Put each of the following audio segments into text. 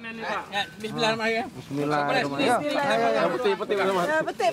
Bismillahirrahmanirrahim. Bismillahirrahmanirrahim. Petik.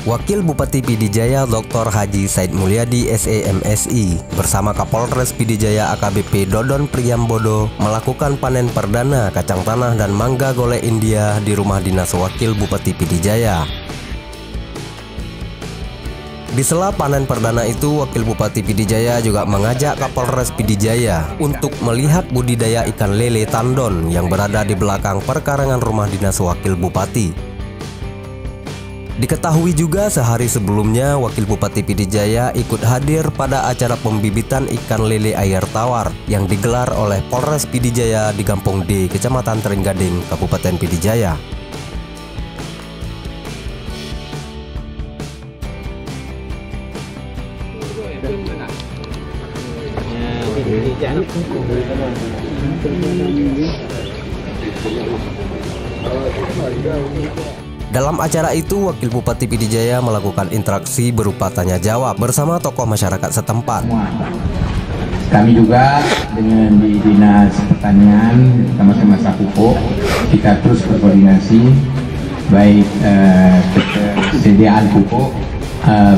Wakil Bupati Pidijaya Dr. Haji Said Mulyadi SEMSI bersama Kapolres Pidijaya AKBP Dodon Priyambodo melakukan panen perdana kacang tanah dan mangga golek India di rumah dinas Wakil Bupati Pidijaya. Di sela panen perdana itu, Wakil Bupati Pidijaya juga mengajak Kapolres Pidijaya untuk melihat budidaya ikan lele tandon yang berada di belakang perkarangan rumah dinas Wakil Bupati. Diketahui juga sehari sebelumnya Wakil Bupati Pidijaya ikut hadir pada acara pembibitan ikan lele air tawar yang digelar oleh Polres Pidijaya di Kampung D, Kecamatan Trenggading, Kabupaten Pidijaya. Dalam acara itu, Wakil Bupati Pidijaya melakukan interaksi berupa tanya jawab bersama tokoh masyarakat setempat. Kami juga dengan di Dinas Pertanian sama-sama pupuk, kita terus berkoordinasi baik kesediaan pupuk,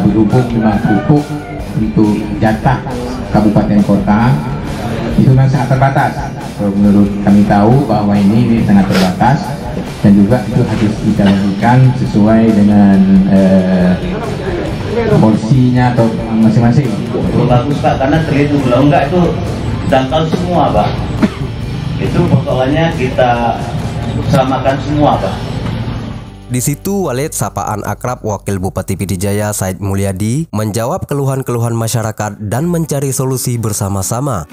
berhubung dengan pupuk untuk jatah kabupaten kota itu memang sangat terbatas. Menurut kami tahu bahwa ini sangat terbatas. Dan juga itu harus kita lakukan sesuai dengan porsinya atau masing-masing. Bagus Pak, karena terhitung kalau enggak itu dangkal semua Pak. Itu persoalannya kita samakan semua Pak. Di situ Walid sapaan akrab Wakil Bupati Pidijaya Said Mulyadi menjawab keluhan-keluhan masyarakat dan mencari solusi bersama-sama.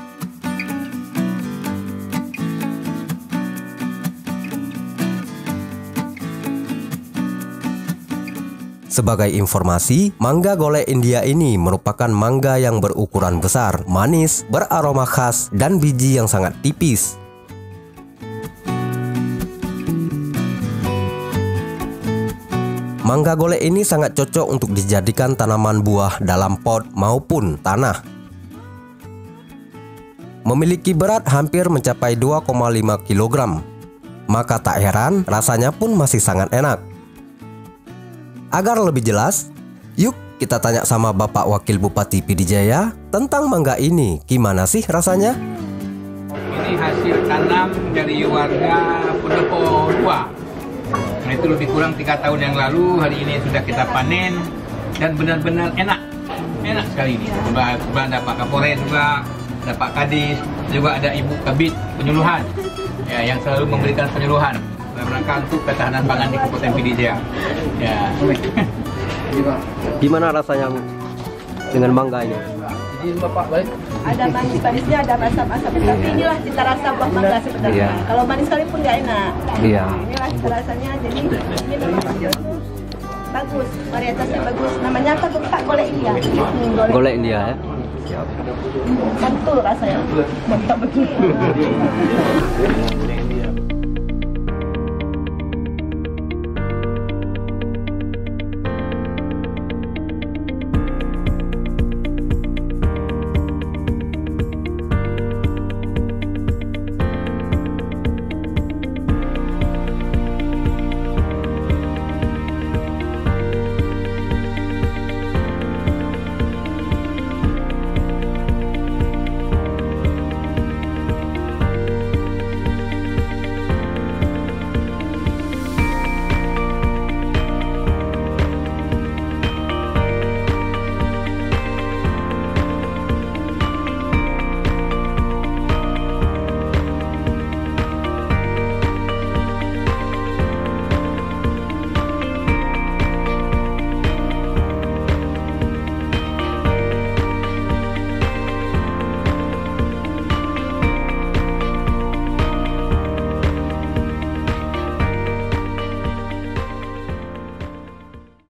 Sebagai informasi, mangga golek India ini merupakan mangga yang berukuran besar, manis, beraroma khas, dan biji yang sangat tipis. Mangga golek ini sangat cocok untuk dijadikan tanaman buah dalam pot maupun tanah. Memiliki berat hampir mencapai 2,5 kg. Maka tak heran rasanya pun masih sangat enak. Agar lebih jelas, yuk kita tanya sama Bapak Wakil Bupati Pidijaya tentang mangga ini. Gimana sih rasanya? Ini hasil tanam dari warga Pendopo 2. Nah, itu lebih kurang 3 tahun yang lalu. Hari ini sudah kita panen dan benar-benar enak sekali ini. Ada Pak Kapolres juga, ada Pak Kadis, juga ada Ibu Kabid penyuluhan ya, yang selalu memberikan penyuluhan rangka untuk ketahanan pangan di Kabupaten Pidijaya. Ya. Gimana rasanya dengan mangga ini? Jadi Bapak balik. Ada manis-manisnya, ada asam-asam. Tapi inilah cita rasa buah mangga sebenarnya. Iya. Kalau manis sekalipun nggak enak. Iya. Inilah cita rasanya. Jadi ini memang bagus, varietasnya bagus. Namanya apa tuh Pak? Golek India. Golek India ya. Siap. Mantul rasanya. Mantap betul.